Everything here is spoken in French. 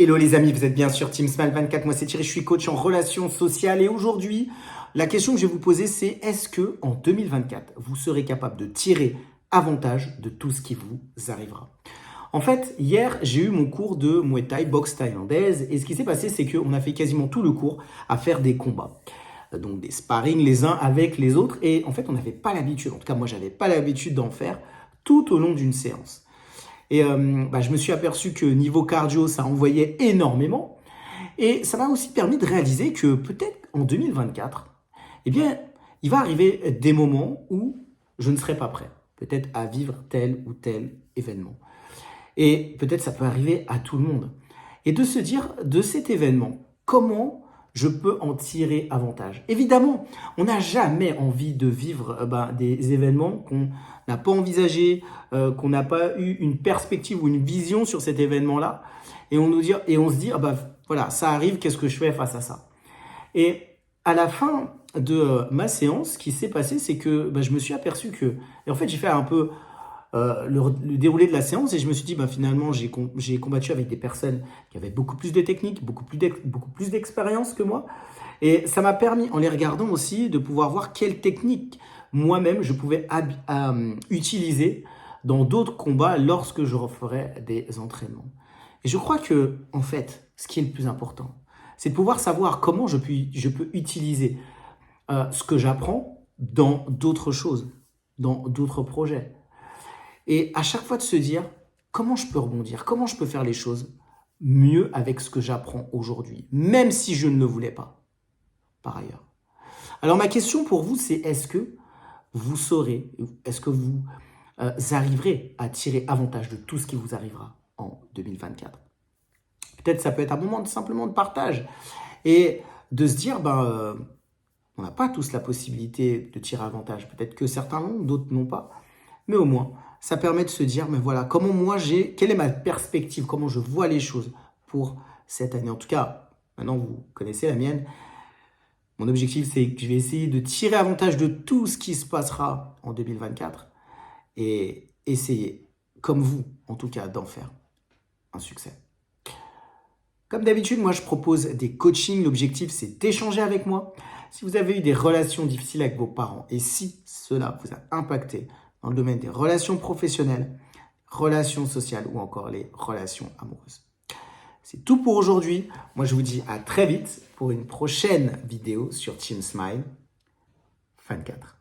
Hello les amis, vous êtes bien sur Team Smile 24, moi c'est Thierry, je suis coach en relations sociales et aujourd'hui, la question que je vais vous poser c'est est-ce que en 2024, vous serez capable de tirer avantage de tout ce qui vous arrivera? En fait, hier, j'ai eu mon cours de Muay Thai, boxe thaïlandaise et ce qui s'est passé c'est qu'on a fait quasiment tout le cours à faire des combats. Donc des sparring les uns avec les autres et en fait on n'avait pas l'habitude, en tout cas moi j'avais pas l'habitude d'en faire tout au long d'une séance. Et je me suis aperçu que niveau cardio, ça envoyait énormément. Et ça m'a aussi permis de réaliser que peut-être en 2024, eh bien, il va arriver des moments où je ne serai pas prêt. Peut-être à vivre tel ou tel événement. Et peut-être ça peut arriver à tout le monde. Et de se dire de cet événement, comment je peux en tirer avantage. Évidemment, on n'a jamais envie de vivre des événements qu'on n'a pas envisagés, qu'on n'a pas eu une perspective ou une vision sur cet événement-là. Et on se dit, voilà, ça arrive, qu'est-ce que je fais face à ça? Et à la fin de ma séance, ce qui s'est passé, c'est que je me suis aperçu que, et en fait, j'ai fait un peu le déroulé de la séance et je me suis dit finalement j'ai combattu avec des personnes qui avaient beaucoup plus de technique, beaucoup plus d'expérience que moi et ça m'a permis en les regardant aussi de pouvoir voir quelles techniques moi-même je pouvais utiliser dans d'autres combats lorsque je referais des entraînements. Et je crois que en fait ce qui est le plus important c'est de pouvoir savoir comment je peux utiliser ce que j'apprends dans d'autres choses, dans d'autres projets. Et à chaque fois de se dire, comment je peux rebondir? Comment je peux faire les choses mieux avec ce que j'apprends aujourd'hui? Même si je ne le voulais pas, par ailleurs. Alors ma question pour vous, c'est est-ce que vous saurez, est-ce que vous arriverez à tirer avantage de tout ce qui vous arrivera en 2024? Peut-être ça peut être un moment simplement de partage et de se dire, on n'a pas tous la possibilité de tirer avantage. Peut-être que certains l'ont, d'autres n'ont pas. Mais au moins, ça permet de se dire, mais voilà, quelle est ma perspective, comment je vois les choses pour cette année. En tout cas, maintenant vous connaissez la mienne. Mon objectif, c'est que je vais essayer de tirer avantage de tout ce qui se passera en 2024 et essayer, comme vous, en tout cas, d'en faire un succès. Comme d'habitude, moi, je propose des coachings. L'objectif, c'est d'échanger avec moi. Si vous avez eu des relations difficiles avec vos parents et si cela vous a impacté dans le domaine des relations professionnelles, relations sociales ou encore les relations amoureuses. C'est tout pour aujourd'hui. Moi, je vous dis à très vite pour une prochaine vidéo sur Team Smile 24.